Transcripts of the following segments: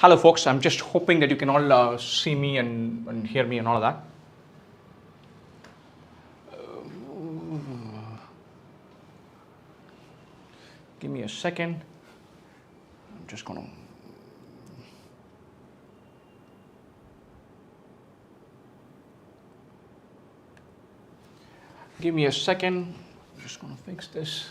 Hello folks, I'm just hoping that you can all see me and hear me and all of that. Give me a second. I'm just going to... Give me a second. I'm just going to fix this.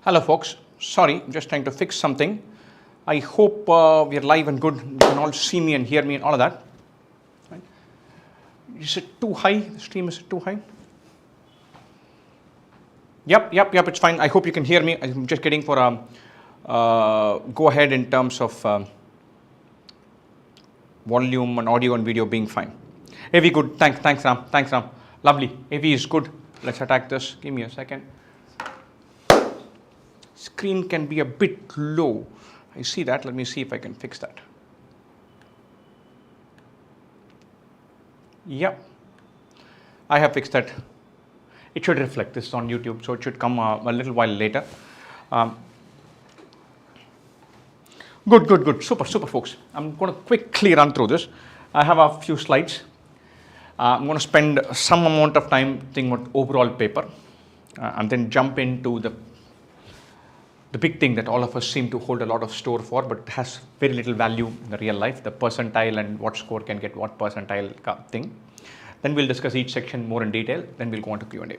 Hello folks, sorry, I'm just trying to fix something. I hope we are live and good. You can all see me and hear me and all of that. Right. Is it too high? The stream is too high? Yep, it's fine. I hope you can hear me. I'm just getting for a go ahead in terms of volume and audio and video being fine. AV good, thanks Ram. Lovely, AV is good. Let's attack this. Give me a second. Screen can be a bit low. I see that. Let me see if I can fix that. Yep, I have fixed that. It should reflect. This is on YouTube, so it should come a little while later. Good. Super, folks. I'm going to quickly run through this. I have a few slides. I'm going to spend some amount of time thinking about overall paper and then jump into the big thing that all of us seem to hold a lot of store for, but has very little value in the real life, the percentile and what score can get what percentile thing. Then we'll discuss each section more in detail. Then we'll go on to Q&A.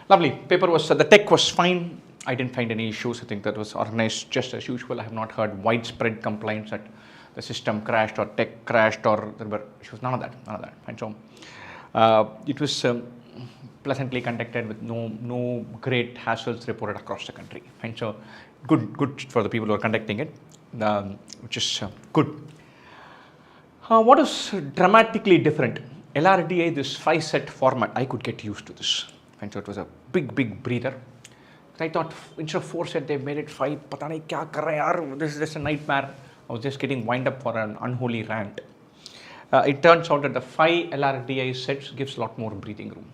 Lovely. Paper was, the tech was fine. I didn't find any issues. I think that was organized just as usual. I have not heard widespread complaints that the system crashed or tech crashed or there were issues. None of that. And so it was pleasantly conducted with no great hassles reported across the country. And so good for the people who are conducting it, which is good. What is dramatically different? LRDI, this 5-set format, I could get used to this. And so it was a big breather. I thought instead of 4-set, they made it 5. Pata nahi kya kar rahe yaar? This is just a nightmare. I was just getting wind up for an unholy rant. It turns out that the 5 LRDI sets gives a lot more breathing room.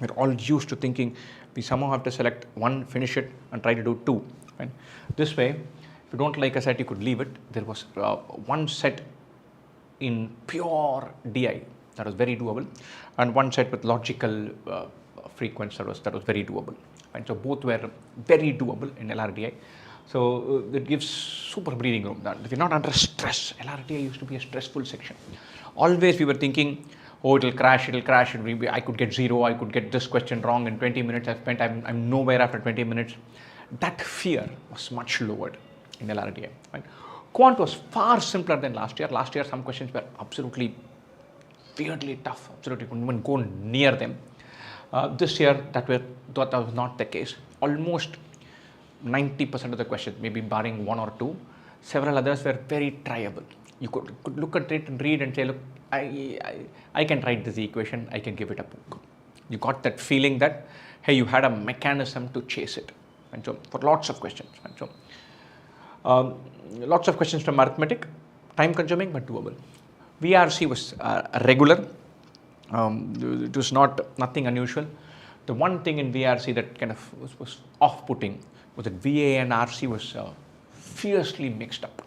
We're all used to thinking we somehow have to select 1, finish it, and try to do 2. Right? This way, if you don't like a set, you could leave it. There was 1 set in pure DI that was very doable, and 1 set with logical frequency that was very doable. And so both were very doable in LRDI. So it gives super breathing room. That if you're not under stress, LRDI used to be a stressful section. Always we were thinking, oh, it'll crash. I could get 0. I could get this question wrong in 20 minutes. I'm nowhere after 20 minutes. That fear was much lowered in LRDI. Right? Quant was far simpler than last year. Last year, some questions were absolutely weirdly tough. Absolutely couldn't even go near them. This year, that was not the case. Almost 90% of the questions, maybe barring 1 or 2, several others were very tryable. You could look at it and read and say, look, I can write this equation, I can give it a book. You got that feeling that, hey, you had a mechanism to chase it. And so for lots of questions. And so lots of questions from arithmetic, time consuming but doable. VARC was regular. It was nothing unusual. The one thing in VARC that kind of was off-putting was that VA and RC was fiercely mixed up.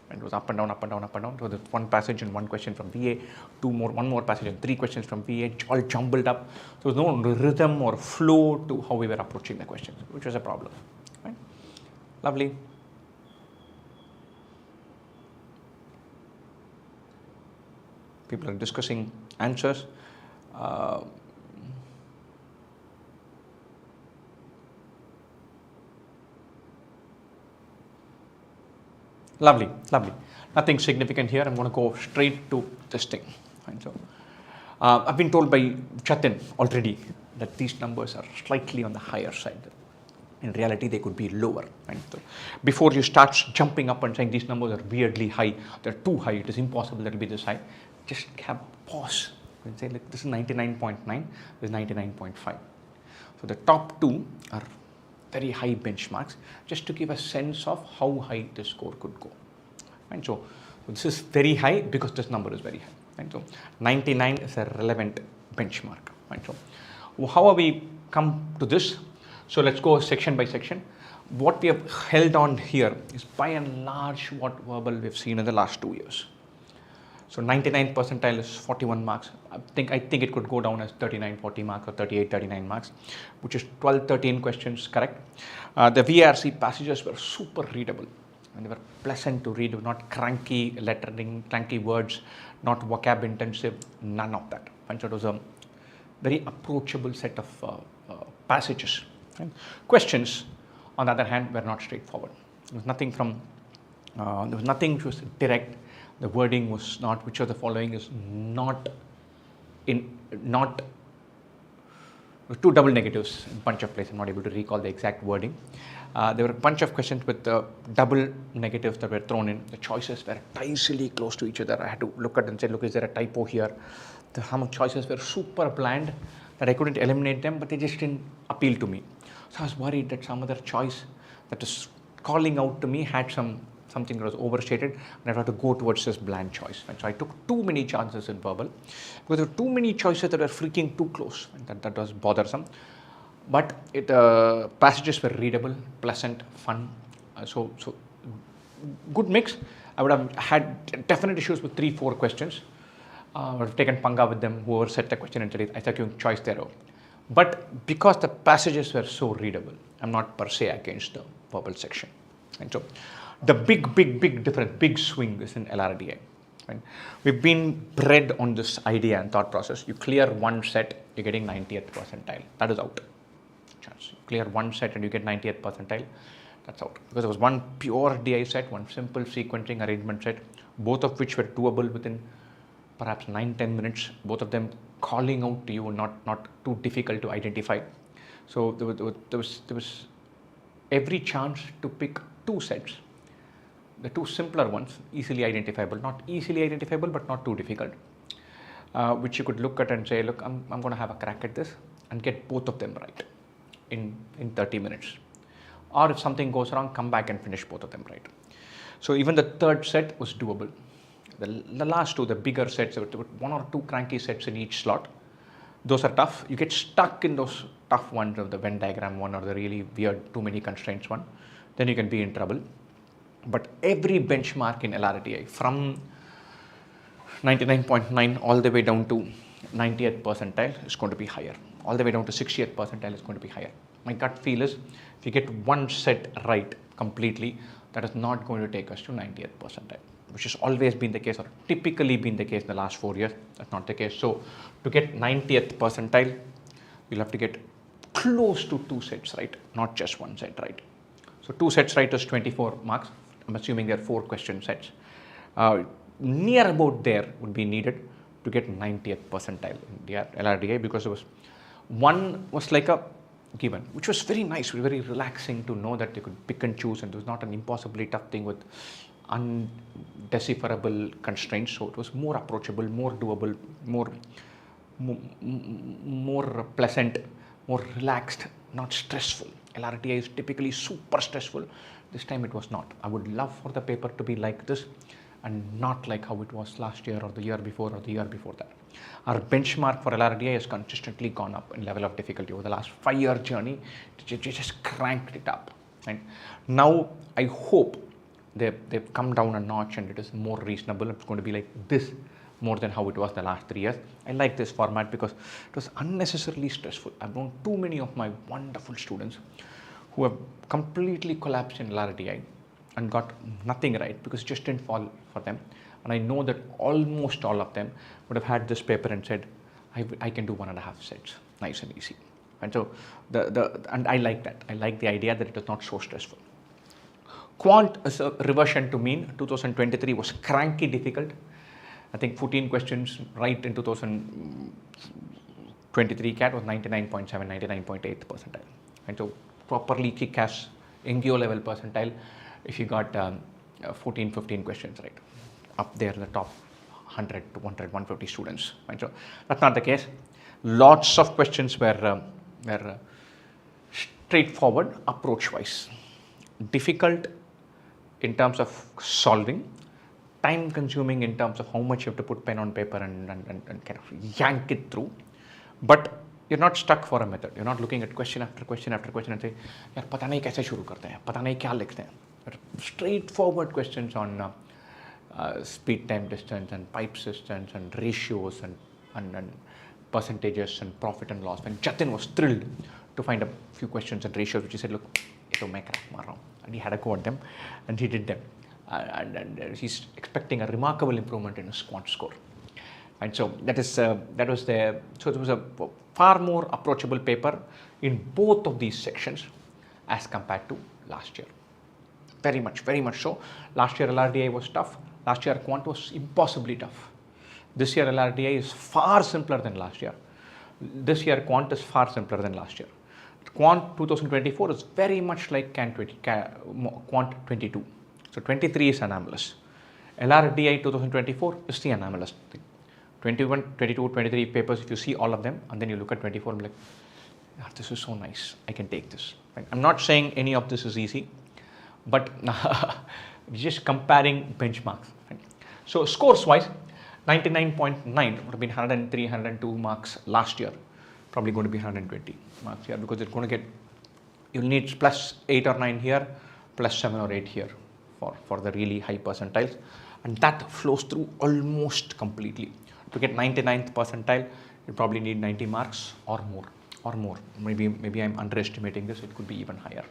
And it was up and down. So there's 1 passage and 1 question from VA, 1 more passage and 3 questions from VA, all jumbled up. So there was no rhythm or flow to how we were approaching the questions, which was a problem. Right? Lovely. People are discussing answers. Lovely. Nothing significant here. I'm going to go straight to this thing. Right, so, I've been told by Jatin already that these numbers are slightly on the higher side. In reality, they could be lower. Right? So before you start jumping up and saying these numbers are weirdly high, they're too high, it is impossible that it'll be this high, just have pause and say, like, this is 99.9, this is 99.5. So the top two are very high benchmarks, just to give a sense of how high the score could go. And so this is very high because this number is very high. And so 99 is a relevant benchmark. Right? So how have we come to this? So let's go section by section. What we have held on here is by and large what verbal we've seen in the last 2 years. So 99 percentile is 41 marks. I think it could go down as 39, 40 marks or 38, 39 marks, which is 12, 13 questions correct. The VARC passages were super readable and they were pleasant to read, not cranky lettering, cranky words, not vocab intensive, none of that. And so it was a very approachable set of passages. Right? Questions, on the other hand, were not straightforward. There was nothing which was direct. The wording was not, which of the following is not with two double negatives in a bunch of places. I'm not able to recall the exact wording. There were a bunch of questions with double negatives that were thrown in. The choices were dicily close to each other. I had to look at and say, look, is there a typo here? Some choices were super bland that I couldn't eliminate them, but they just didn't appeal to me. So I was worried that some other choice that was calling out to me had something that was overstated, and I had to go towards this bland choice. And so I took too many chances in verbal because there were too many choices that were freaking too close, and that was bothersome. But passages were readable, pleasant, fun. So good mix. I would have had definite issues with 3-4 questions. I would have taken panga with them, whoever set the question and said, I took your choice there. But because the passages were so readable, I'm not per se against the verbal section. And so the big difference, big swing is in LRDI. Right? We've been bred on this idea and thought process. You clear one set, you're getting 90th percentile. That is out. You clear one set and you get 90th percentile. That's out. Because there was one pure DI set, one simple sequencing arrangement set, both of which were doable within perhaps 9-10 minutes, both of them calling out to you, not too difficult to identify. So there was every chance to pick two sets. The two simpler ones, easily identifiable, not easily identifiable, but not too difficult, which you could look at and say, look, I'm going to have a crack at this and get both of them right in 30 minutes. Or if something goes wrong, come back and finish both of them right. So even the third set was doable. The last two, the bigger sets, there were 1 or 2 cranky sets in each slot. Those are tough. You get stuck in those tough ones of the Venn diagram one or the really weird too many constraints one. Then you can be in trouble. But every benchmark in LRDI from 99.9 all the way down to 90th percentile is going to be higher. All the way down to 60th percentile is going to be higher. My gut feel is if you get one set right completely, that is not going to take us to 90th percentile, which has always been the case or typically been the case in the last 4 years. That's not the case. So to get 90th percentile, you'll have to get close to 2 sets right, not just 1 set right. So 2 sets right is 24 marks. I'm assuming there are 4 question sets. Near about there would be needed to get 90th percentile in the LRDI, because there was one was like a given, which was very nice, very relaxing to know that you could pick and choose, and there was not an impossibly tough thing with undecipherable constraints. So it was more approachable, more doable, more pleasant, more relaxed, not stressful. LRDI is typically super stressful. This time it was not. I would love for the paper to be like this and not like how it was last year or the year before or the year before that. Our benchmark for LRDI has consistently gone up in level of difficulty over the last 5-year journey. It just cranked it up. And now I hope they've come down a notch and it is more reasonable. It's going to be like this more than how it was the last 3 years. I like this format because it was unnecessarily stressful. I've known too many of my wonderful students who have completely collapsed in LRDI and got nothing right because it just didn't fall for them. And I know that almost all of them would have had this paper and said, I can do 1.5 sets, nice and easy. And so and I like that. I like the idea that it is not so stressful. Quant is a reversion to mean. 2023 was cranky difficult. I think 14 questions right in 2023 CAT was 99.7, 99.8 percentile. And so properly kick-ass NGO level percentile if you got 14, 15 questions right, up there in the top 100 to 100, 150 students. Right? So that's not the case. Lots of questions were straightforward approach-wise, difficult in terms of solving, time-consuming in terms of how much you have to put pen on paper and kind of yank it through. But you're not stuck for a method. You're not looking at question after question after question and say, यार पता नहीं कैसे शुरू करते हैं, पता नहीं क्या लिखते हैं. Straightforward questions on speed, time, distance, and pipe systems, and ratios, and percentages, and profit and loss. And Jatin was thrilled to find a few questions and ratios, which he said, look, ito मैं crack मार रहा हूँ. And he had a go at them, and he did them. And he's expecting a remarkable improvement in his quant score. And so that was the, so it was a far more approachable paper in both of these sections as compared to last year. Very much so. Last year LRDI was tough. Last year quant was impossibly tough. This year LRDI is far simpler than last year. This year quant is far simpler than last year. Quant 2024 is very much like Quant 22. So 23 is anomalous. LRDI 2024 is the anomalous thing. 21, 22, 23 papers, if you see all of them and then you look at 24, I'm like, oh, this is so nice, I can take this. Right? I'm not saying any of this is easy, but just comparing benchmarks. Right? So scores wise, 99.9 would have been 103, 102 marks last year. Probably going to be 120 marks here because it's going to get, you'll need plus 8 or 9 here, plus 7 or 8 here for the really high percentiles. And that flows through almost completely. To get 99th percentile, you probably need 90 marks or more. Maybe I'm underestimating this, it could be even higher.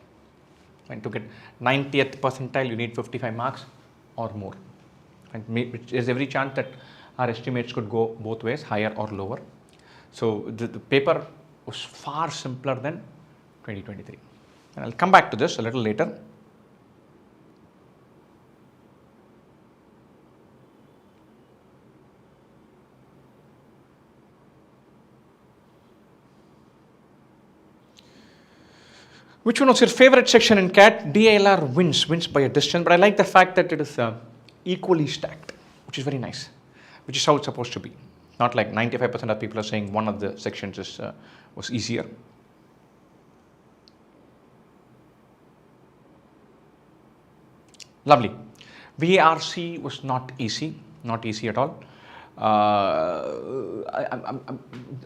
And to get 90th percentile, you need 55 marks or more. And there's every chance that our estimates could go both ways, higher or lower. So the paper was far simpler than 2023. And I'll come back to this a little later. Which one was your favorite section in CAT? DILR wins by a distance, but I like the fact that it is equally stacked, which is very nice, which is how it's supposed to be. Not like 95% of people are saying one of the sections was easier. Lovely. VARC was not easy at all.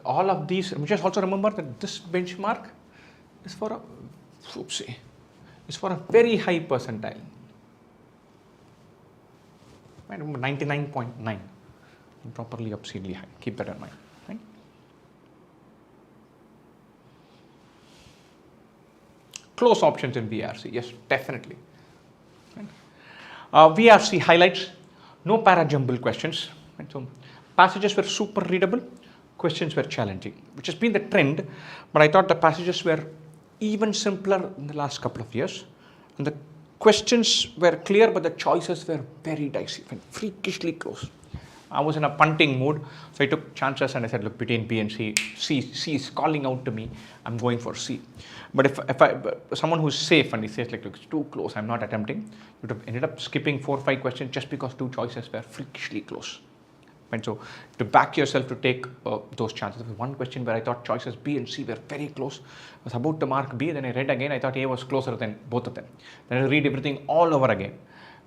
All of these, just also remember that this benchmark is for a very high percentile, right? 99.9, properly obscenely high. Keep that in mind. Right? Close options in VARC, yes, definitely. Right? VARC highlights, no para-jumble questions. Right? So passages were super readable, questions were challenging, which has been the trend, but I thought the passages were even simpler in the last couple of years, and the questions were clear, but the choices were very dicey and freakishly close. I was in a punting mood, so I took chances and I said, look, between B and C is calling out to me, I'm going for C. But if someone who's safe and he says, like, look, it's too close, I'm not attempting, you would have ended up skipping 4 or 5 questions just because 2 choices were freakishly close. And so to back yourself to take those chances. There was one question where I thought choices B and C were very close. I was about to mark B, then I read again, I thought A was closer than both of them. Then I read everything all over again.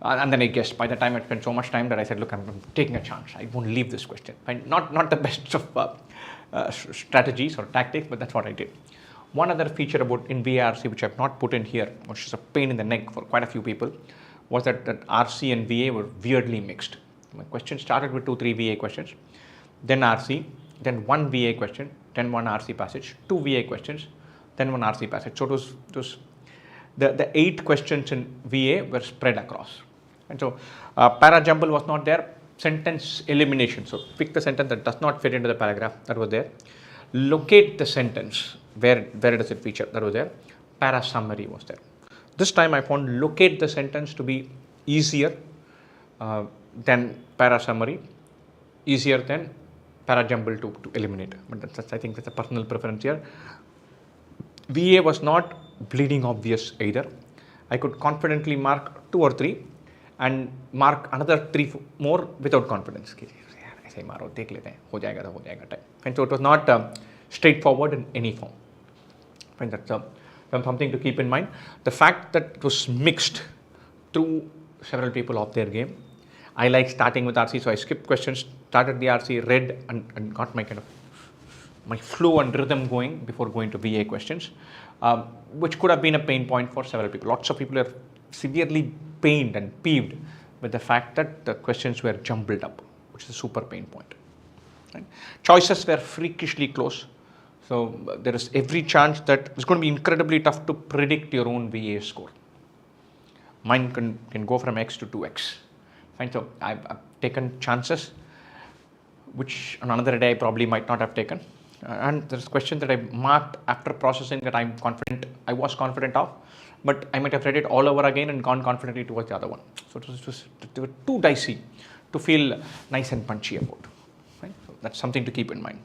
And then I guessed. By the time I spent so much time that I said, look, I'm taking a chance. I won't leave this question. Not the best of strategies or tactics, but that's what I did. One other feature about in VARC, which I've not put in here, which is a pain in the neck for quite a few people, was that RC and VA were weirdly mixed. My question started with 2-3 VA questions, then RC, then 1 VA question, then 1 RC passage, 2 VA questions, then 1 RC passage. So it was the 8 questions in VA were spread across. And so para-jumble was not there. Sentence elimination. So pick the sentence that does not fit into the paragraph, that was there. Locate the sentence, where does it feature, that was there. Para-summary was there. This time I found locate the sentence to be easier than para-summary, easier than para-jumble to eliminate. But I think that's a personal preference here. VA was not bleeding obvious either. I could confidently mark 2 or 3 and mark another 3 more without confidence. ऐसे मारो देख लेते हैं हो जाएगा तो हो जाएगा type. And so it was not straightforward in any form. And that's something to keep in mind. The fact that it was mixed through several people off their game. I like starting with RC, so I skipped questions, started the RC, read and got my kind of my flow and rhythm going before going to VA questions, which could have been a pain point for several people. Lots of people are severely pained and peeved with the fact that the questions were jumbled up, which is a super pain point. Right? Choices were freakishly close. So there is every chance that it's going to be incredibly tough to predict your own VA score. Mine can go from X to 2X. Fine. So I've taken chances, which on another day I probably might not have taken. And there's a question that I marked after processing that I was confident of, but I might have read it all over again and gone confidently towards the other one. So they were too dicey to feel nice and punchy about. Right? So that's something to keep in mind.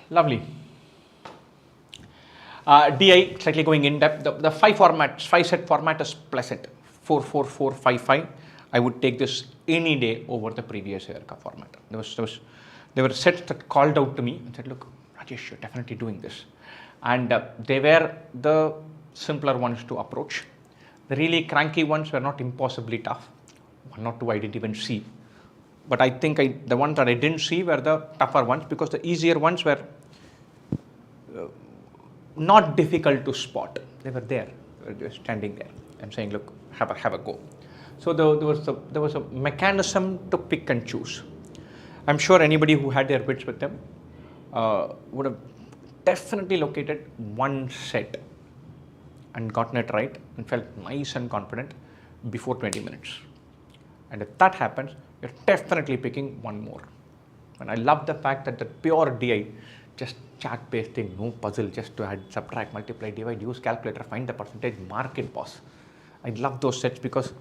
Lovely. DI, slightly going in depth. The 5 set format is pleasant. 4, 4, 4, 5, 5. I would take this any day over the previous year format. There were sets that called out to me and said, look, Rajesh, you're definitely doing this. And they were the simpler ones to approach. The really cranky ones were not impossibly tough. 1 or 2 I didn't even see. But I think the ones that I didn't see were the tougher ones, because the easier ones were not difficult to spot. They were there, they were standing there. I'm saying, look, have a go. So there was a mechanism to pick and choose. I'm sure anybody who had their wits with them would have definitely located one set and gotten it right and felt nice and confident before 20 minutes. And if that happens, you're definitely picking one more. And I love the fact that the pure DI, just chart based thing, no puzzle, just to add, subtract, multiply, divide, use calculator, find the percentage, mark it, boss. I love those sets because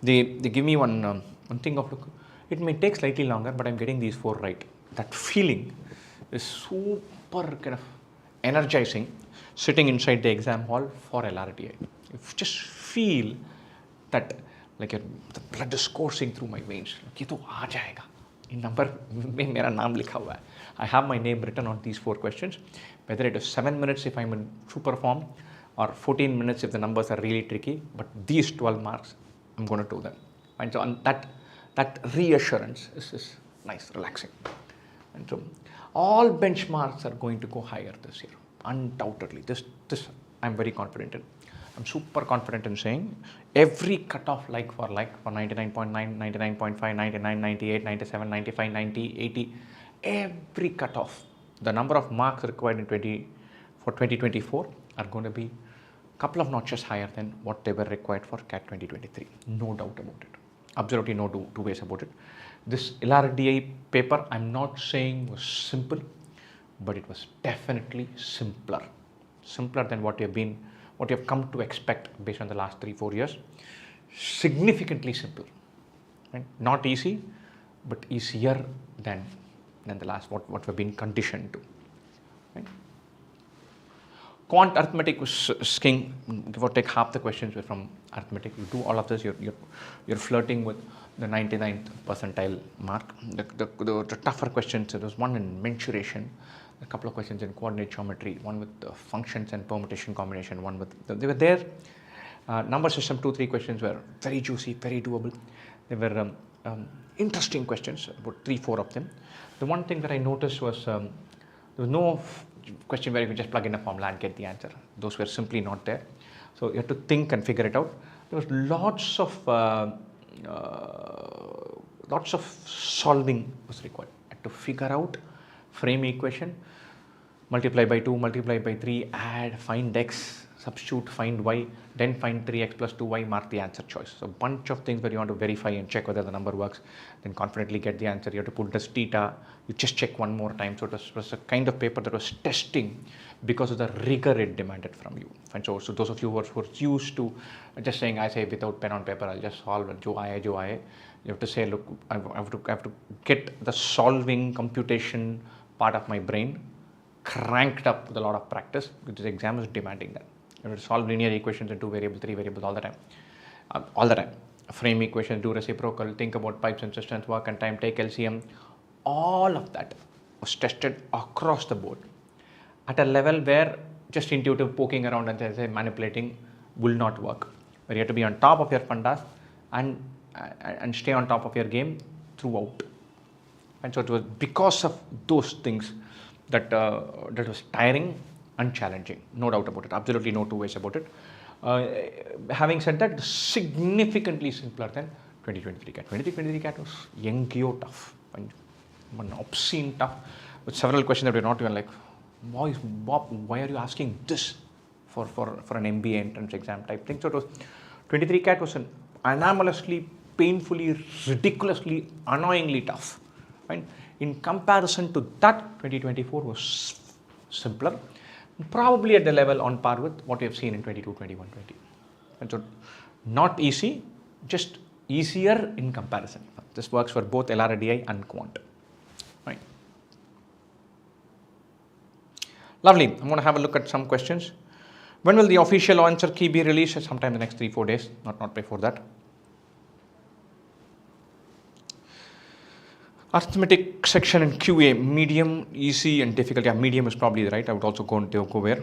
they give me one thing of, look, it may take slightly longer, but I'm getting these 4 right. That feeling is super kind of energizing sitting inside the exam hall for LRDI. You just feel that like the blood is coursing through my veins. ये तो आ जाएगा. In number में मेरा नाम लिखा हुआ है. I have my name written on these 4 questions. Whether it is 7 minutes if I'm in super form, or 14 minutes if the numbers are really tricky, but these 12 marks, I'm going to do them. And so on that reassurance is nice, relaxing. And so all benchmarks are going to go higher this year, undoubtedly. This I'm very confident in. I'm super confident in saying every cutoff like for 99.9, 99.5, 99, 98, 97, 95, 90, 80, every cutoff, the number of marks required for 2024 are going to be a couple of notches higher than what they were required for CAT 2023. No doubt about it. Absolutely no two ways about it. This LRDI paper, I'm not saying was simple, but it was definitely simpler than what you've come to expect based on the last 3-4 years. Significantly simpler, right? Not easy, but easier than the last what we've been conditioned to. Right? Quant arithmetic was king. Give or take half the questions were from arithmetic. You do all of this, you're flirting with the 99th percentile mark. The tougher questions, there was one in mensuration, a couple of questions in coordinate geometry, one with the functions and permutation combination, one with, they were there. Number system 2-3 questions were very juicy, very doable. They were interesting questions, about 3-4 of them. The one thing that I noticed was there was no question where you can just plug in a formula and get the answer. Those were simply not there. So you have to think and figure it out. There was lots of solving was required. I had to figure out, frame equation, multiply by 2, multiply by 3, add, find x, substitute, find y, then find 3x plus 2y, mark the answer choice. So a bunch of things where you want to verify and check whether the number works, then confidently get the answer. You have to put this theta, you just check one more time. So it was a kind of paper that was testing because of the rigor it demanded from you. And so those of you who are used to just saying, I say without pen on paper, I'll just solve it, jo aaye. You have to say, look, I have to get the solving computation part of my brain cranked up with a lot of practice, because the exam is demanding that. You have to solve linear equations in 2 variables, 3 variables all the time. Frame equations, do reciprocal, think about pipes and cisterns, work and time, take LCM. All of that was tested across the board at a level where just intuitive poking around and say manipulating will not work. Where you have to be on top of your fundas and stay on top of your game throughout. And so it was because of those things that was tiring and challenging, no doubt about it, absolutely no two ways about it. Having said that, significantly simpler than 2023 CAT. 2023 CAT was yankyo tough, and obscene tough, with several questions that were not even like, Bob, why are you asking this for an MBA entrance exam type thing? So it was 23 CAT was an anomalously, painfully, ridiculously, annoyingly tough. Right? In comparison to that, 2024 was simpler, probably at the level on par with what we have seen in 22, 21, 20. And so not easy, just easier in comparison. This works for both LRDI and Quant. Right. Lovely. I'm going to have a look at some questions. When will the official answer key be released? Sometime in the next 3-4 days, not before that. Arithmetic section in QA, medium, easy and difficult. Yeah, medium is probably right. I would also go where.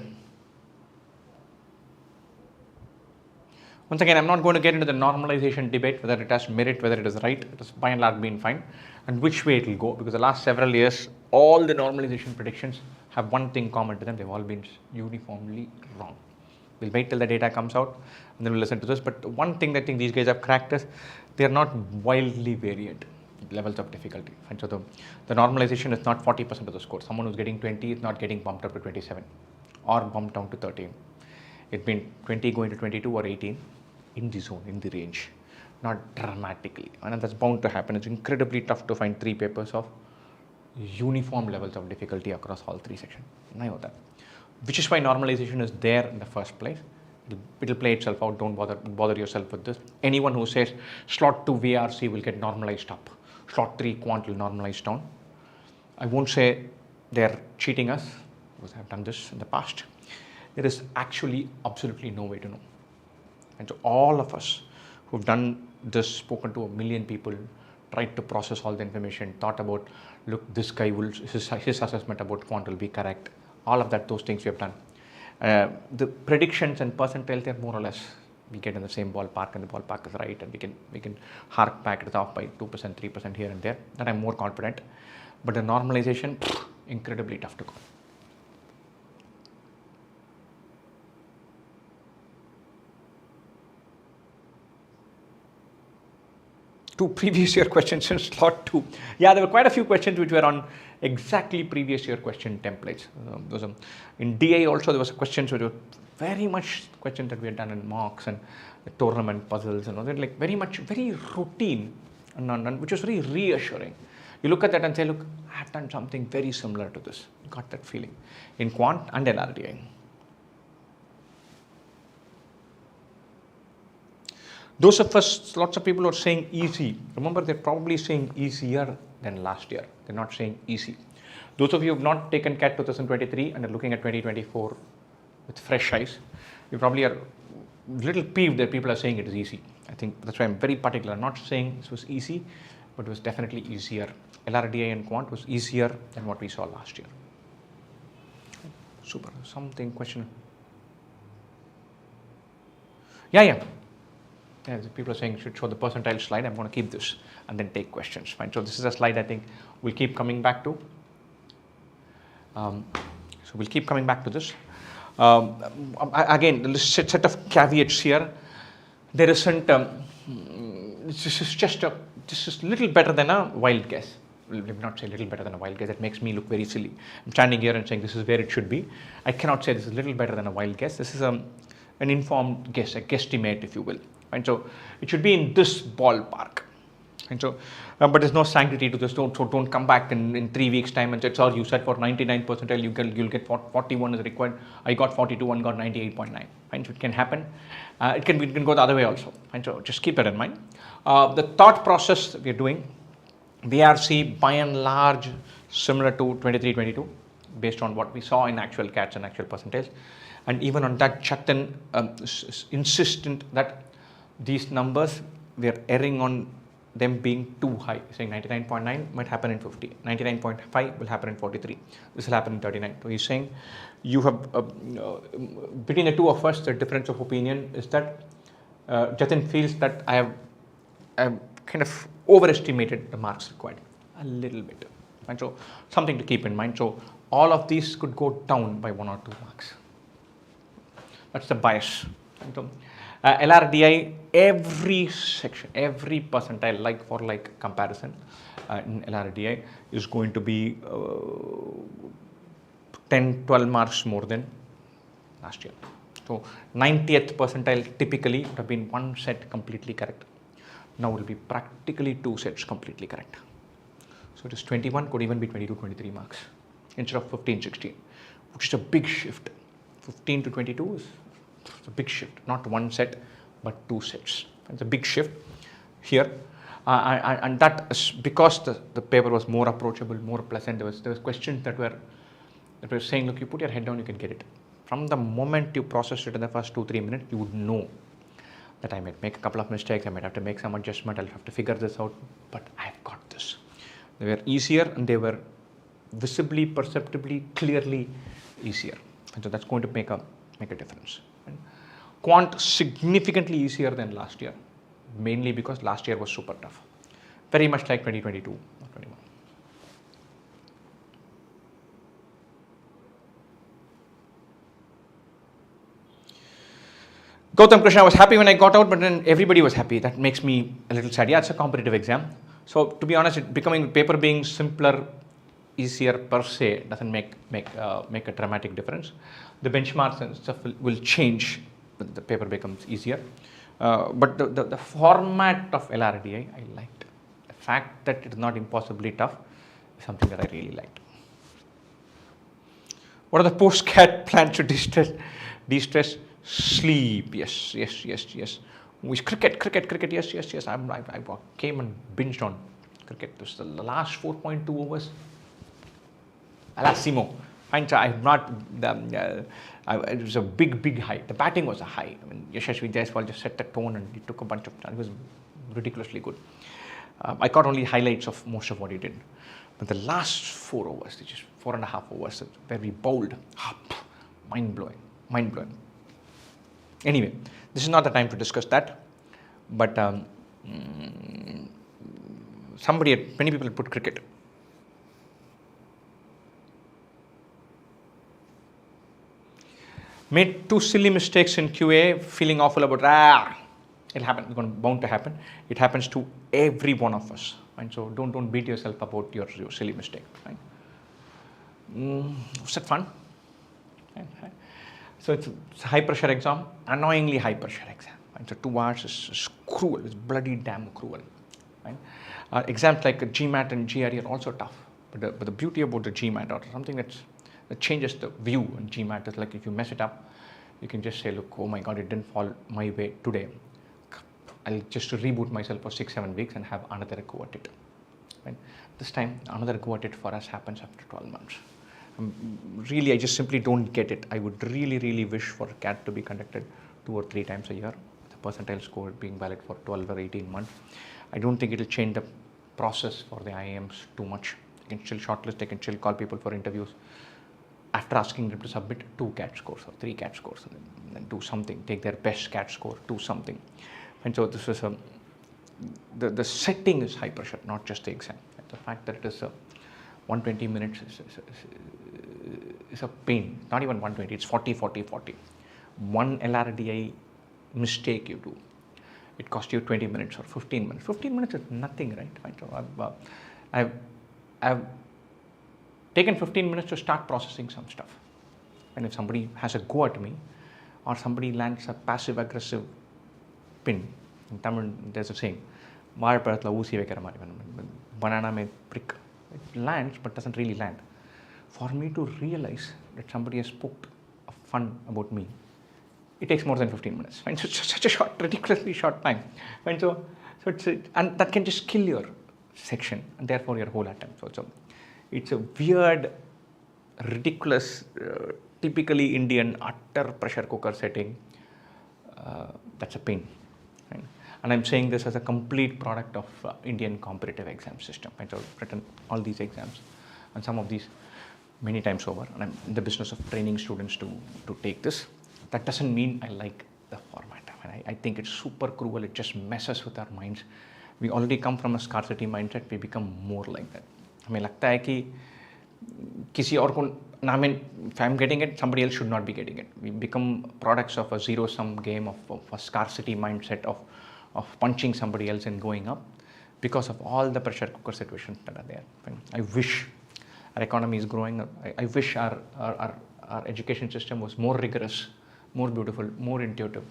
Once again, I'm not going to get into the normalization debate, whether it has merit, whether it is right. It has by and large been fine. And which way it will go, because the last several years, all the normalization predictions have one thing common to them. They've all been uniformly wrong. We'll wait till the data comes out and then we'll listen to this. But one thing that I think these guys have cracked is they're not wildly variant levels of difficulty. And so the normalization is not 40% of the score. Someone who's getting 20 is not getting bumped up to 27 or bumped down to 13. It's been 20 going to 22 or 18 in the zone, in the range, not dramatically. And that's bound to happen. It's incredibly tough to find 3 papers of uniform levels of difficulty across all 3 sections. I know that. Which is why normalization is there in the first place. It'll play itself out. Don't bother yourself with this. Anyone who says slot 2 VARC will get normalized up, slot 3 Quant will normalize down, I won't say they're cheating us, because I've done this in the past. There is actually absolutely no way to know. And so all of us who've done this, spoken to 1 million people, tried to process all the information, thought about, look, this guy will, his assessment about Quant will be correct. All of that, those things we have done. The predictions and percentiles, they're more or less, we get in the same ballpark, and the ballpark is right, and we can hark back it off by 2%, 3% here and there. That I'm more confident. But the normalization, incredibly tough to call. Two previous year questions in slot 2. Yeah, there were quite a few questions which were on exactly previous year question templates. In DA also there was questions which were very much questions that we had done in mocks and the tournament puzzles and all that, like very routine and which was very reassuring. You look at that and say, look, I have done something very similar to this. You got that feeling in Quant and LRDI. Those of us, lots of people are saying easy. Remember, they're probably saying easier than last year. They're not saying easy. Those of you who have not taken CAT 2023 and are looking at 2024 with fresh eyes, you probably are a little peeved that people are saying it is easy. I think that's why I'm very particular. I'm not saying this was easy, but it was definitely easier. LRDI and Quant was easier than what we saw last year. Super. Something question. Yeah, people are saying should show the percentile slide. I'm going to keep this and then take questions. Fine. So this is a slide I think we'll keep coming back to. So we'll keep coming back to this. Again, the set of caveats here. There isn't. This is a little better than a wild guess. let me not say little better than a wild guess, that makes me look very silly. I'm standing here and saying this is where it should be. I cannot say this is a little better than a wild guess. This is an informed guess, a guesstimate, if you will. And so it should be in this ballpark. And so, but there's no sanctity to this. Don't come back in 3 weeks' time and say, sorry, you said for 99 percentile you'll get 41 is required. I got 42 and got 98.9. And so it can happen. It can go the other way also. And so just keep that in mind. The thought process we're doing, VARC by and large similar to 23-22 based on what we saw in actual cats and actual percentiles. And even on that, Jatin insistent that these numbers, we are erring on them being too high, saying 99.9 might happen in 50, 99.5 will happen in 43, this will happen in 39. So he's saying you have, between the two of us, the difference of opinion is that Jatin feels that I have kind of overestimated the marks required a little bit. And so something to keep in mind. So all of these could go down by 1 or 2 marks. That's the bias. And so, LRDI, every section, every percentile, like for like comparison in LRDI is going to be 10, 12 marks more than last year. So 90th percentile typically would have been 1 set completely correct. Now it will be practically 2 sets completely correct. So it is 21, could even be 22, 23 marks instead of 15, 16, which is a big shift. 15 to 22 is a big shift, not 1 set, but 2 sets. It's a big shift here. And that is because the paper was more approachable, more pleasant. There was questions that were saying, look, you put your head down, you can get it. From the moment you processed it in the first 2-3 minutes, you would know that I might make a couple of mistakes, I might have to make some adjustment, I'll have to figure this out, but I've got this. They were easier and they were visibly, perceptibly, clearly easier. And so that's going to make a difference. And Quant significantly easier than last year, mainly because last year was super tough. Very much like 2022 or 21. Gautam Krishna, I was happy when I got out, but then everybody was happy. That makes me a little sad. Yeah, it's a competitive exam. So to be honest, paper being simpler, easier per se doesn't make a dramatic difference. The benchmarks and stuff will change when the paper becomes easier. But the format of LRDI, I liked. The fact that it is not impossibly tough is something that I really liked. What are the post-cat plans to de-stress? Sleep, yes. Cricket, yes. I came and binged on cricket. This is the last 4.2 overs. Alassimo. It was a big high. The batting was a high. I mean, Yashasvi Jaiswal just set the tone and he took a bunch of time. It was ridiculously good. I caught only highlights of most of what he did. But the last 4 overs, which is 4.5 overs, where we bowled, mind-blowing. Anyway, this is not the time to discuss that. But many people put cricket. Made 2 silly mistakes in QA, feeling awful about, it'll happen, it's bound to happen. It happens to every one of us. Right? So don't beat yourself about your silly mistake. Right? Was that fun? Right? So it's a high pressure exam, annoyingly high pressure exam. Right? So 2 hours is cruel, it's bloody damn cruel. Right? Exams like GMAT and GRE are also tough. But the beauty about the GMAT or something that changes the view in GMAT is like if you mess it up, you can just say, look, oh my God, it didn't fall my way today. I'll just reboot myself for 6-7 weeks and have another go at it. Right? This time, another go at it for us happens after 12 months. Really, I just simply don't get it. I would really wish for a CAT to be conducted 2 or 3 times a year, the percentile score being valid for 12 or 18 months. I don't think it will change the process for the IIMs too much. They can still shortlist, they can still call people for interviews. After asking them to submit 2 CAT scores or 3 CAT scores, and then do something, take their best CAT score, do something. And so this is the setting is high pressure, not just the exam. The fact that it is 120 minutes is a pain. Not even 120, it's 40. One LRDI mistake you do, it costs you 20 minutes or 15 minutes. 15 minutes is nothing, right? So I've taken 15 minutes to start processing some stuff. And if somebody has a go at me, or somebody lands a passive aggressive pin, in Tamil there's a saying, வாழைப்பழத்தில் ஊசி வைக்கிற மாதிரி, banana may prick. It lands but doesn't really land. For me to realize that somebody has poked fun about me, it takes more than 15 minutes. And so it's such a short, ridiculously short time. And so and that can just kill your section and therefore your whole attempt. So it's a weird, ridiculous, typically Indian utter pressure cooker setting. That's a pain. Right? And I'm saying this as a complete product of Indian competitive exam system. Right? So I've written all these exams and some of these many times over, and I'm in the business of training students to take this. That doesn't mean I like the format. I think it's super cruel. It just messes with our minds. We already come from a scarcity mindset. We become more like that. हमें लगता है कि किसी और को, I mean, if I'm getting it, somebody else should not be getting it. We become products of a zero-sum game, of a scarcity mindset, of punching somebody else and going up because of all the pressure cooker situations that are there. I wish our economy is growing. I wish our education system was more rigorous, more beautiful, more intuitive,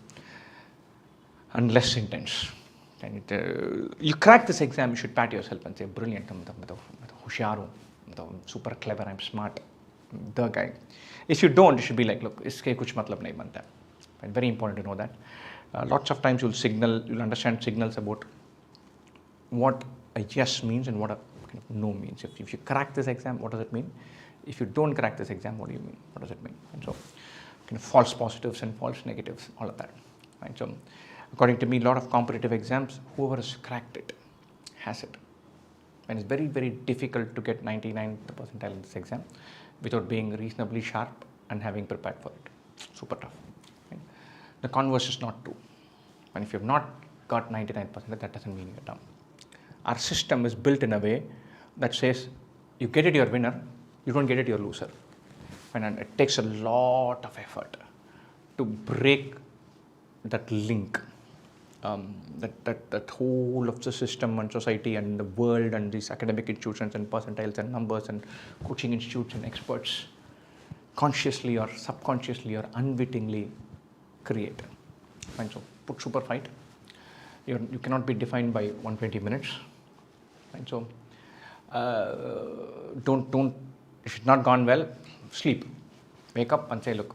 and less intense. And you crack this exam, you should pat yourself and say, brilliant, I'm super clever, I'm smart, the guy. If you don't, you should be like, look, iske kuch matlab nahi banta. Very important to know that. Lots of times you'll understand signals about what a yes means and what a kind of no means. If you crack this exam, what does it mean? If you don't crack this exam, what do you mean? What does it mean? And so kind of false positives and false negatives, all of that. Right? So according to me, a lot of competitive exams, whoever has cracked it has it. And it's very, very difficult to get 99th percentile in this exam without being reasonably sharp and having prepared for it. Super tough. Right? The converse is not true. And if you have not got 99%, that doesn't mean you're dumb. Our system is built in a way that says, you get it, you're a winner. You don't get it, you're a loser. And it takes a lot of effort to break that link. That whole of the system and society and the world and these academic institutions and percentiles and numbers and coaching institutes and experts consciously or subconsciously or unwittingly create. And so put super fight. You cannot be defined by 120 minutes. And so don't if it's not gone well, sleep. Wake up and say, look,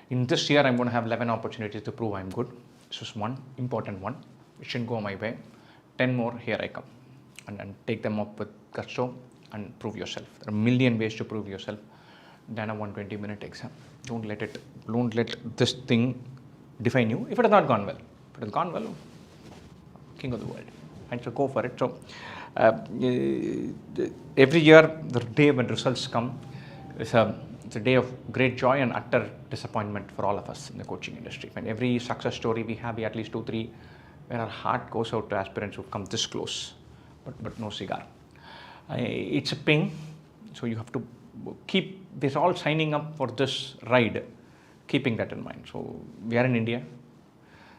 in this year I'm going to have 11 opportunities to prove I'm good. This is one important one. It shouldn't go my way. 10 more, here I come. And take them up with gusto and prove yourself. There are a million ways to prove yourself than a 120-minute exam. Don't let this thing define you. If it has not gone well, if it has gone well, king of the world. And so go for it. So every year, the day when results come, it's a day of great joy and utter disappointment for all of us in the coaching industry. And every success story we have, at least 2-3, where our heart goes out to aspirants who've come this close, but no cigar. It's a pain. So you have to keep this all signing up for this ride, keeping that in mind. So we are in India.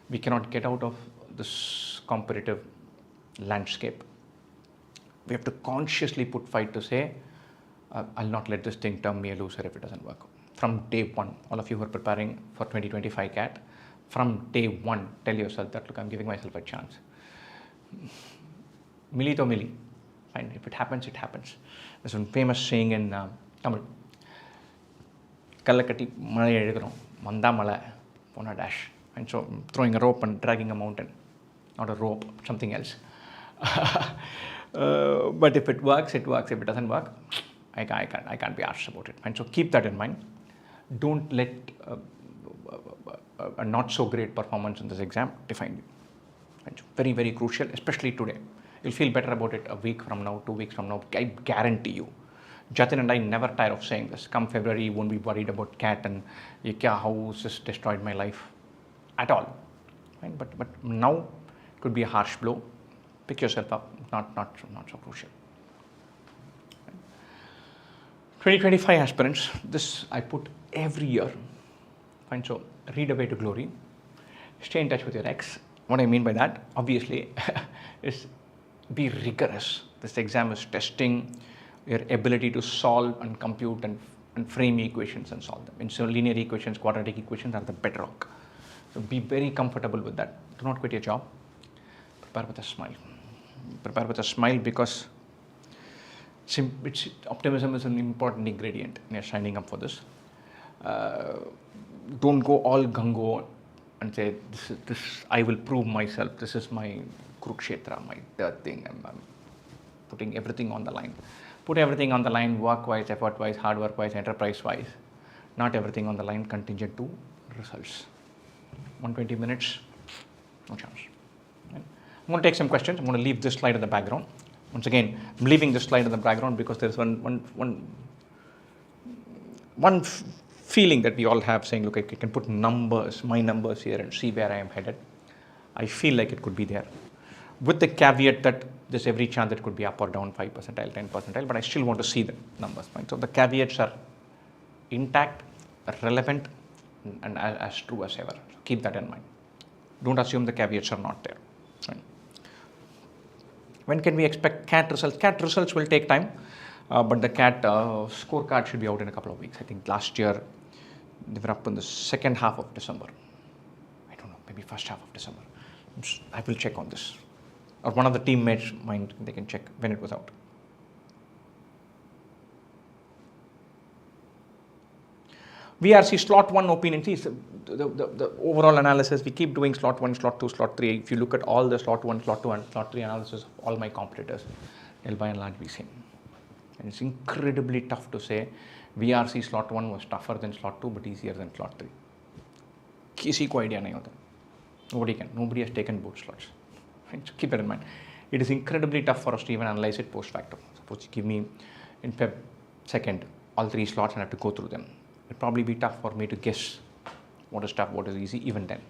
We cannot get out of this competitive landscape. We have to consciously put fight to say, I'll not let this thing turn me a loser if it doesn't work. From day one, all of you who are preparing for 2025 CAT, from day one, tell yourself that, look, I'm giving myself a chance. Milli to milli. Fine, if it happens, it happens. There's one famous saying in Tamil. Kallakati malai edukurom, manda malai, pona dash. And so throwing a rope and dragging a mountain. Not a rope, something else. But if it works, it works. If it doesn't work, I can't be asked about it. And so keep that in mind. Don't let a not so great performance in this exam define you. And so very, very crucial, especially today. You'll feel better about it a week from now, 2 weeks from now. I guarantee you. Jatin and I never tire of saying this. Come February, you won't be worried about CAT and how this destroyed my life at all. Right? But now it could be a harsh blow. Pick yourself up. Not so crucial. 2025 aspirants, this I put every year. Fine, so read Away to Glory. Stay in touch with your ex. What I mean by that, obviously, is be rigorous This exam is testing your ability to solve and compute and frame equations and solve them. And so linear equations, quadratic equations are the bedrock. So be very comfortable with that. Do not quit your job. Prepare with a smile. Prepare with a smile because optimism is an important ingredient in your signing up for this. Don't go all gung-ho and say, this I will prove myself. This is my Kurukshetra, my third thing. I'm putting everything on the line. Put everything on the line, work-wise, effort-wise, hard work-wise, enterprise-wise. Not everything on the line contingent to results. 120 minutes, no chance. I'm going to take some questions. I'm going to leave this slide in the background. Once again, I'm leaving this slide in the background because there's one feeling that we all have saying, look, I can put numbers, my numbers here and see where I am headed. I feel like it could be there. With the caveat that there's every chance that it could be up or down 5 percentile, 10 percentile, but I still want to see the numbers. Right? So the caveats are intact, relevant, and as true as ever. So keep that in mind. Don't assume the caveats are not there. Right? When can we expect CAT results? CAT results will take time, but the CAT scorecard should be out in a couple of weeks. I think last year they were up in the second half of December. I don't know, maybe first half of December. I will check on this. Or one of the teammates, mind, they can check when it was out. VARC slot 1 opinion. See, the overall analysis, we keep doing slot 1, slot 2, slot 3. If you look at all the slot 1, slot 2, and slot 3 analysis of all my competitors, they'll by and large be same. And it's incredibly tough to say VARC slot 1 was tougher than slot 2, but easier than slot 3. किसी को idea नहीं होता. Nobody can. Nobody has taken both slots. Right? So keep it in mind. It is incredibly tough for us to even analyze it post facto. Suppose you give me in Feb 2nd all 3 slots and I have to go through them. It'd probably be tough for me to guess what is tough, what is easy, even then.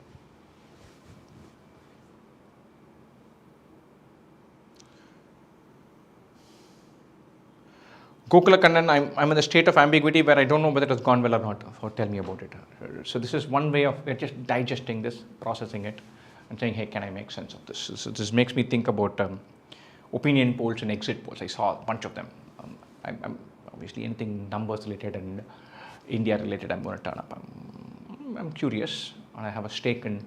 Gokula Kannan, I'm in the state of ambiguity where I don't know whether it has gone well or not. So tell me about it. So this is one way of just digesting this, processing it, and saying, hey, can I make sense of this? So this makes me think about opinion polls and exit polls. I saw a bunch of them. I'm obviously anything numbers related and India related, I'm going to turn up. I'm curious, and I have a stake in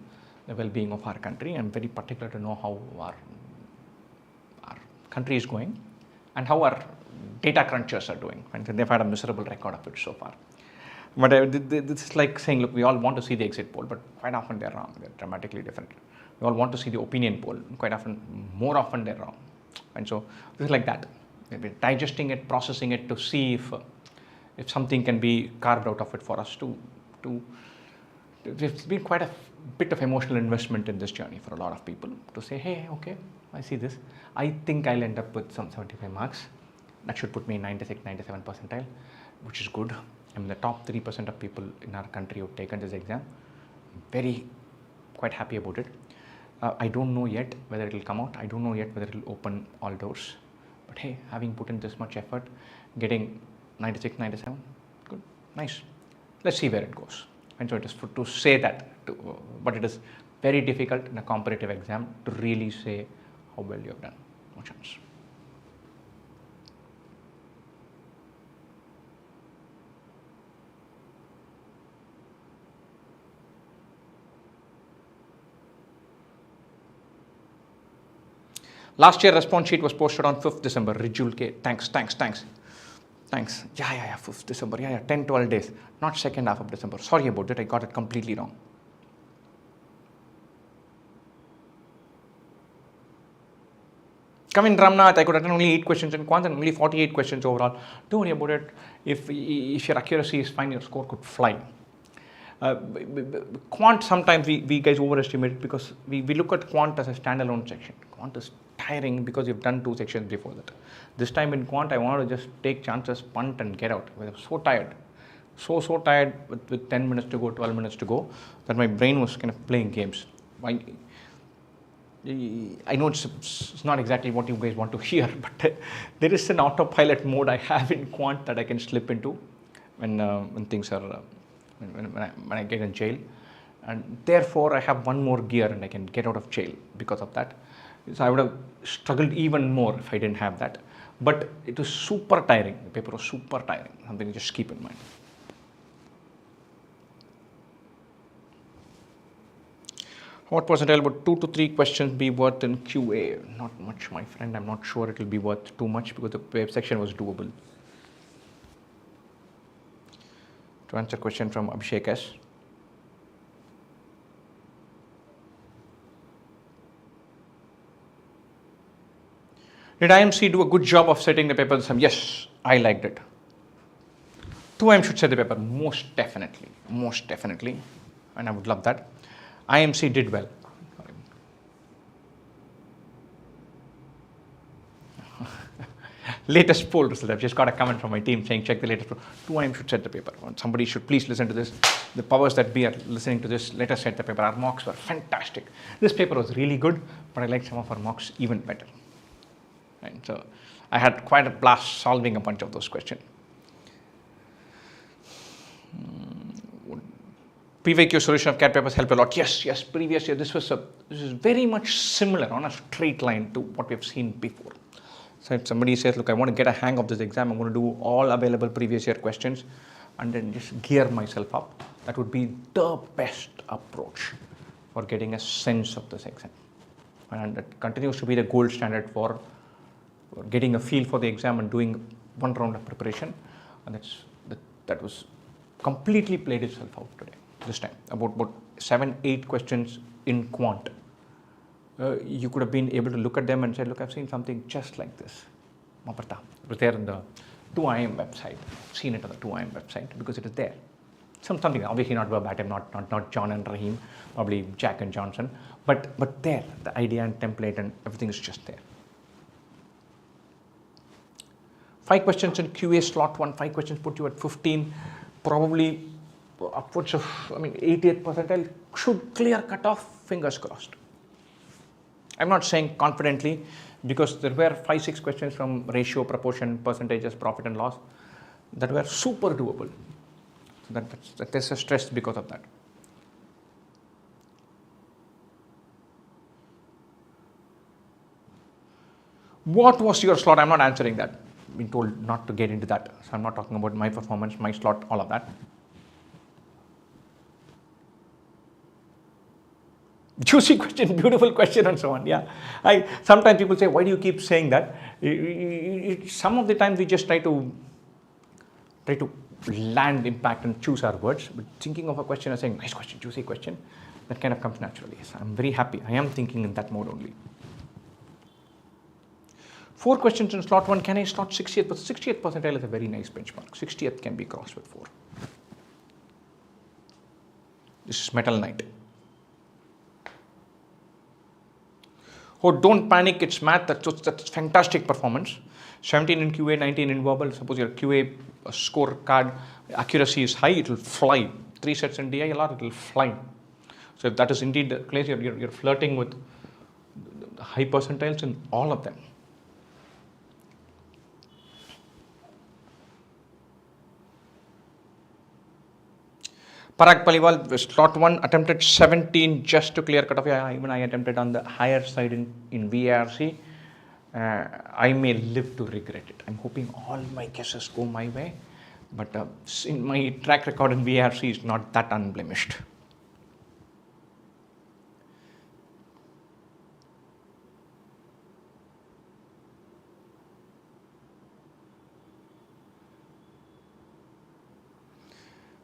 the well-being of our country. I'm very particular to know how our country is going and how our data crunchers are doing. And they've had a miserable record of it so far. But this is like saying, look, we all want to see the exit poll, but quite often they're wrong. They're dramatically different. We all want to see the opinion poll. Quite often, more often they're wrong. And so this is like that. We're digesting it, processing it to see if something can be carved out of it for us to there's been quite a bit of emotional investment in this journey for a lot of people to say, hey, okay, I see this. I think I'll end up with some 75 marks. That should put me in 96, 97 percentile, which is good. I'm in the top 3% of people in our country who've taken this exam. I'm quite happy about it. I don't know yet whether it'll come out. I don't know yet whether it'll open all doors. But hey, having put in this much effort, getting 96, 97, good, nice. Let's see where it goes. And so it is to say that, but it is very difficult in a competitive exam to really say how well you have done. No chance. Last year response sheet was posted on 5th December. Rijul K. Thanks. Yeah, 5th December. Yeah, 10, 12 days. Not second half of December. Sorry about that. I got it completely wrong. Come in, Ramnath. I could attend only 8 questions in Quant and only 48 questions overall. Don't worry about it. If your accuracy is fine, your score could fly. Quant, sometimes we guys overestimate it because we look at Quant as a standalone section. Quant is tiring because you've done 2 sections before that. This time in Quant, I wanted to just take chances, punt and get out. I was so tired. So tired with 10 minutes to go, 12 minutes to go, that my brain was kind of playing games. I know it's not exactly what you guys want to hear, but there is an autopilot mode I have in Quant that I can slip into when things are when I get in jail, and therefore I have one more gear and I can get out of jail because of that. So I would have struggled even more if I didn't have that. But it was super tiring. The paper was super tiring. Something to just keep in mind. What percentile would 2 to 3 questions be worth in QA? Not much, my friend. I'm not sure it will be worth too much because the web section was doable. To answer question from Abhishek S. Did IMC do a good job of setting the paper? Yes, I liked it. 2IM should set the paper, most definitely, and I would love that. IMC did well. Latest poll result. I've just got a comment from my team saying check the latest poll. 2IM should set the paper. Somebody should please listen to this. The powers that be are listening to this. Let us set the paper. Our mocks were fantastic. This paper was really good, but I liked some of our mocks even better. And so I had quite a blast solving a bunch of those questions. PVQ solution of CAT papers help a lot. Yes, previous year this is very much similar on a straight line to what we've seen before. So if somebody says, look, I want to get a hang of this exam, I'm going to do all available previous year questions and then just gear myself up, that would be the best approach for getting a sense of this exam. And that continues to be the gold standard for getting a feel for the exam and doing one round of preparation. And that was completely played itself out today. This time, about 7-8 questions in Quant. You could have been able to look at them and say, look, I've seen something just like this. It was there on the 2IM website. I've seen it on the 2IM website because it is there. Something, obviously not verbatim, not John and Rahim, probably Jack and Johnson, but there, the idea and template and everything is just there. 5 questions in QA slot 1, 5 questions put you at 15, probably upwards of, 80th percentile, should clear cut off, fingers crossed. I'm not saying confidently because there were 5-6 questions from ratio, proportion, percentages, profit and loss that were super doable. So that there's a stress because of that. What was your slot? I'm not answering that. I've been told not to get into that. So I'm not talking about my performance, my slot, all of that. Juicy question, beautiful question, and so on. Yeah, sometimes people say, why do you keep saying that? Some of the time we just try to land impact and choose our words. But thinking of a question and saying, nice question, juicy question, that kind of comes naturally. So I'm very happy. I am thinking in that mode only. 4 questions in slot 1. Can I slot 60th? But 60th percentile is a very nice benchmark. 60th can be crossed with 4. This is Metal Knight. Oh, don't panic, it's math, that's fantastic performance. 17 in QA, 19 in verbal. Suppose your QA scorecard accuracy is high, it will fly. 3 sets in DILR, it will fly. So if that is indeed the case, you're flirting with the high percentiles in all of them. Parag Paliwal, slot 1, attempted 17 just to clear cutoff. Even I attempted on the higher side in VARC. I may live to regret it. I'm hoping all my guesses go my way, but in my track record in VARC is not that unblemished.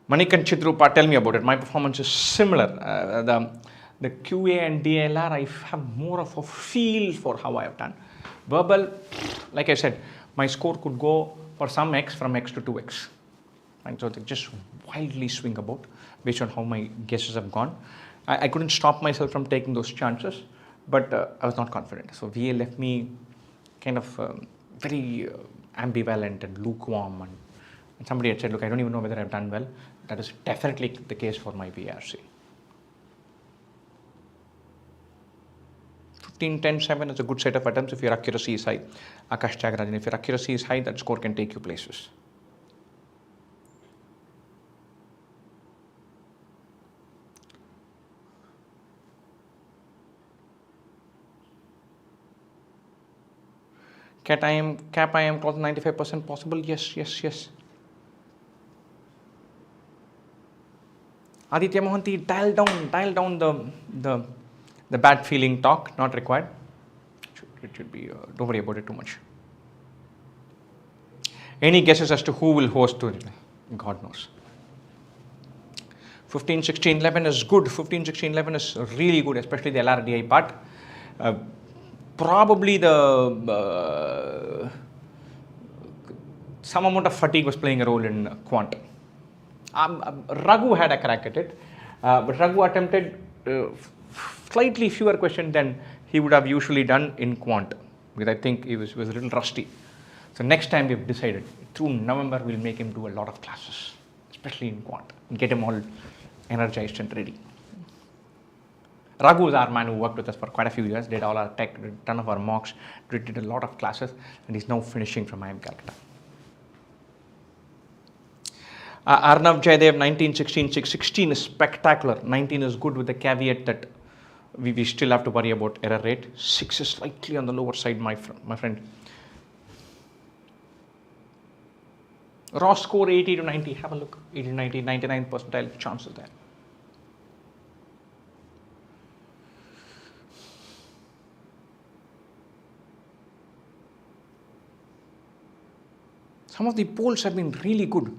Manikan Chidrupa, tell me about it. My performance is similar. The QA and DILR, I have more of a feel for how I have done. Verbal, like I said, my score could go for some X from X to 2X. And so they just wildly swing about based on how my guesses have gone. I couldn't stop myself from taking those chances, but I was not confident. So VA left me kind of very ambivalent and lukewarm. And somebody had said, look, I don't even know whether I've done well. That is definitely the case for my VARC. 15, 10, 7 is a good set of attempts if your accuracy is high. Akash Chagarajan, if your accuracy is high, that score can take you places. cap IM close to 95% possible. Yes, yes, yes. Aditya Mohanty, dial down the bad feeling talk, not required. It should be, don't worry about it too much. Any guesses as to who will host to? God knows. 15, 16, 11 is good. 15, 16, 11 is really good, especially the LRDI part. Probably some amount of fatigue was playing a role in Quant. Raghu had a crack at it, but Raghu attempted slightly fewer questions than he would have usually done in Quant, because I think he was a little rusty. So next time we've decided, through November, we'll make him do a lot of classes, especially in Quant, and get him all energized and ready. Raghu is our man who worked with us for quite a few years, did all our tech, did a ton of our mocks, did a lot of classes, and he's now finishing from IIM Calcutta. Arnav Jaydev, 19, 16, 16 is spectacular. 19 is good with the caveat that we still have to worry about error rate. 6 is slightly on the lower side, my friend. Raw score 80 to 90, have a look. 80 to 90, 99 percentile chances there. Some of the polls have been really good.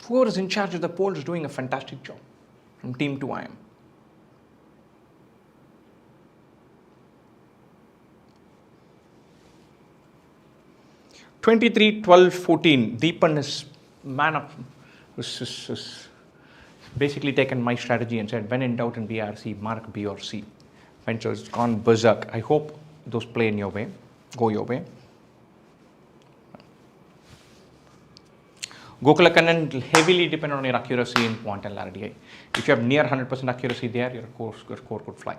Whoever is in charge of the polls is doing a fantastic job from team to IIM. (23, 12, 14). Deepan is man up. Was basically taken my strategy and said, when in doubt in VARC, mark B or C. Venture's gone berserk. I hope those play in your way, go your way. Gokulakannan will heavily depend on your accuracy in Quant and LRDI. If you have near 100% accuracy there, your score could fly.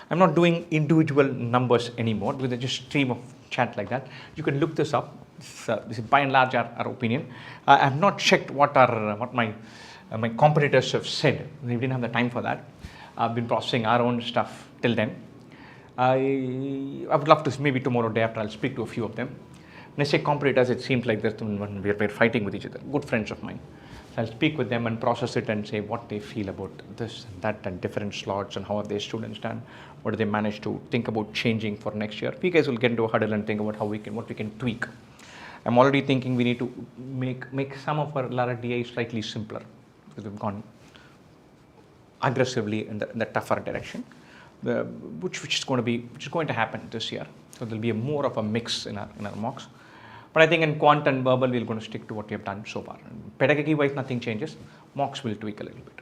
I'm not doing individual numbers anymore because they just stream of chat like that. You can look this up. This is by and large our opinion. I have not checked what my competitors have said. We didn't have the time for that. I've been processing our own stuff till then. I would love to, maybe tomorrow, day after, I'll speak to a few of them. When I say competitors, it seems like we're fighting with each other, good friends of mine. So I'll speak with them and process it and say what they feel about this and that and different slots and how have their students done, what do they manage to think about changing for next year. You guys will get into a huddle and think about what we can tweak. I'm already thinking we need to make some of our LRDI slightly simpler because we've gone aggressively in the tougher direction, which is going to happen this year. So there'll be more of a mix in our mocks. But I think in Quant and Verbal, we're going to stick to what we have done so far. Pedagogy-wise, nothing changes. Mocks will tweak a little bit.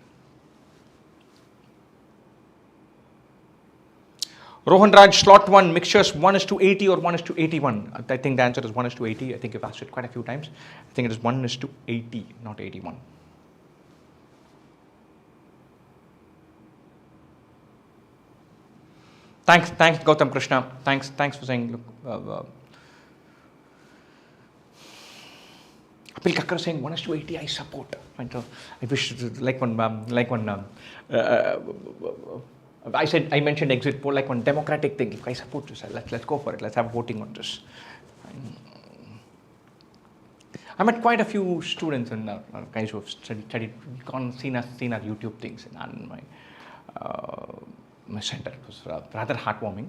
Rohan Raj, slot 1, mixtures 1:80 or 1:81. I think the answer is 1:80. I think you've asked it quite a few times. I think it is 1:80, not 81. Thanks, Gautam Krishna. Thanks for saying, look, Apil Kakkar saying 1:80, I support. I wish, like when I mentioned exit poll, like one democratic thing. If I support this, let's go for it. Let's have voting on this. I met quite a few students and guys who have studied, seen our YouTube things and my center. It was rather heartwarming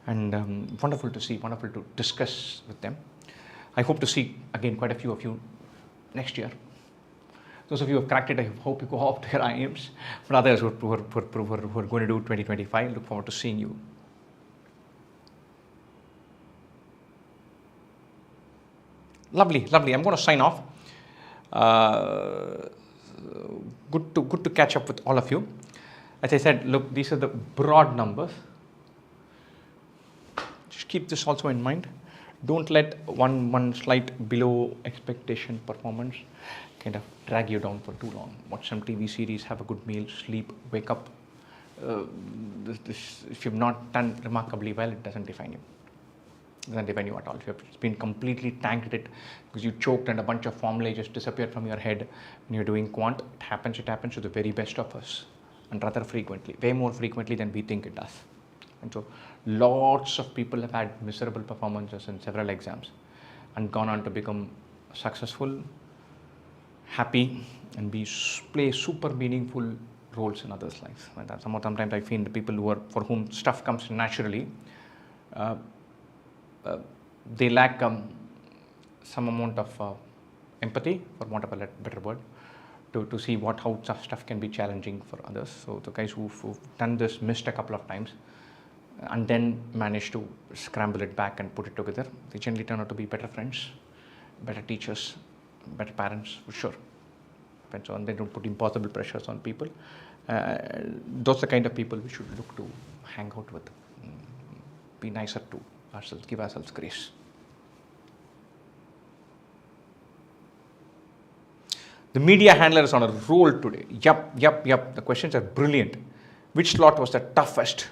and wonderful to see, wonderful to discuss with them. I hope to see again quite a few of you next year. Those of you who have cracked it, I hope you go off to your IIMs. For others who are going to do 2025, look forward to seeing you. Lovely. I'm going to sign off. Good to catch up with all of you. As I said, look, these are the broad numbers. Just keep this also in mind. Don't let one slight below expectation performance kind of drag you down for too long. Watch some TV series, have a good meal, sleep, wake up. If you've not done remarkably well, it doesn't define you. It doesn't define you at all. If you've been completely tanked at it because you choked and a bunch of formulae just disappeared from your head when you're doing Quant, it happens to the very best of us. and rather frequently, way more frequently than we think it does. And so lots of people have had miserable performances in several exams and gone on to become successful, happy, and play super meaningful roles in others' lives. And sometimes I feel the people for whom stuff comes naturally, they lack some amount of empathy, for want of a better word, to see how stuff can be challenging for others. So the guys who've done this, missed a couple of times, and then managed to scramble it back and put it together, they generally turn out to be better friends, better teachers, better parents, for sure. And so on, they don't put impossible pressures on people. Those are the kind of people we should look to hang out with, be nicer to ourselves, give ourselves grace. The media handler is on a roll today. Yup. The questions are brilliant. Which slot was the toughest?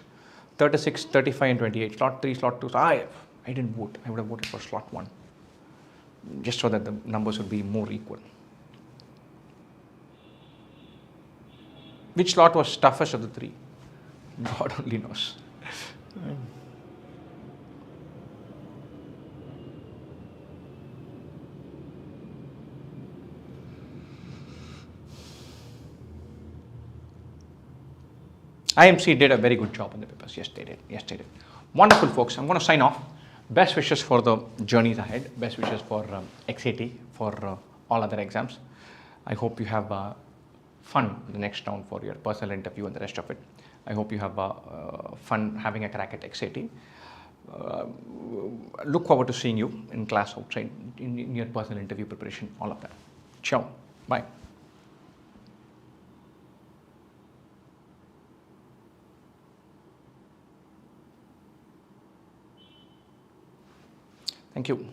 36, 35, and 28. Slot 3, slot 2. I didn't vote. I would have voted for slot 1. Just so that the numbers would be more equal. Which slot was toughest of the 3? God only knows. IMC did a very good job on the papers. Yes, they did. Wonderful, folks. I'm going to sign off. Best wishes for the journeys ahead. Best wishes for XAT, for all other exams. I hope you have fun the next round for your personal interview and the rest of it. I hope you have fun having a crack at XAT. Look forward to seeing you in class, outside, in your personal interview preparation, all of that. Ciao. Bye. Thank you.